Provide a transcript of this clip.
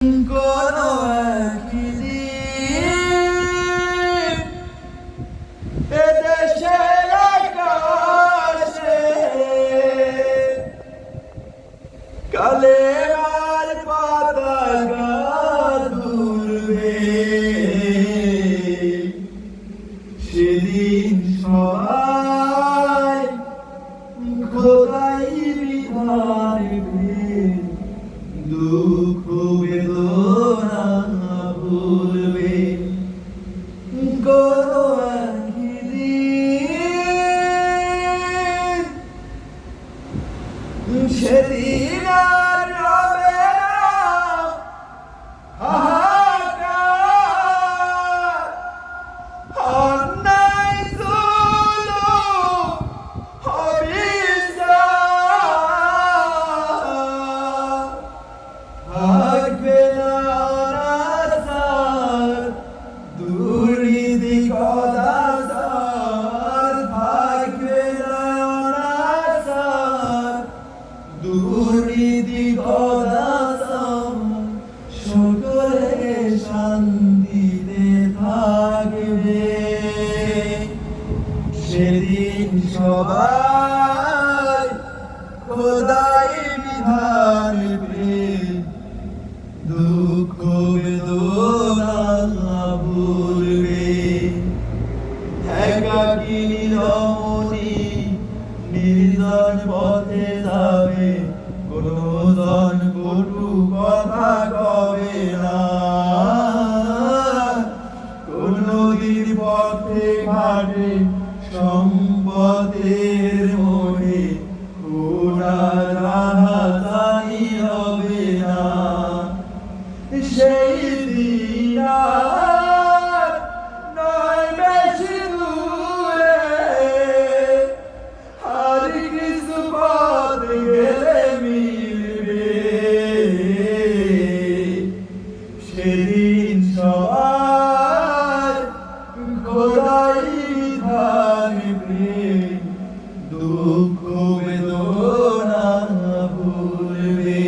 কোনো একদিন এদেশের আকাশে কালেমার পতাকা দুলবে, সেদিন সবাই খোদাই বিধান দুঃখ বেদনা ভুলবে। কোনো একদিন সেদিন আর রবে না হাহাকার, অন্যায় জুলুম অবিচার থাকবে না অনাচার, দুর্নীতি কদাচার থাকবে না অনাচার, দুর্নীতি কদাচার সকলে শান্তিতে থাকবে। সেদিন সবাই খোদাই বিধান দুঃখ বেদনা ভুলবে। একাকিনী রমণী নির্জন পথে যাবে, কোনো জন কটু কথা কবে না, কোনদিন পথে ঘাটে সম্পদের মোহে খুনার রাহাজানি হবে না। সেই দিন আর নয় বেশি দূরে, আর কিছু পথ গেলে মিলবে। সেদিন সবাই খোদাই থাকবে, দুঃখ বেদনা ভুলবে।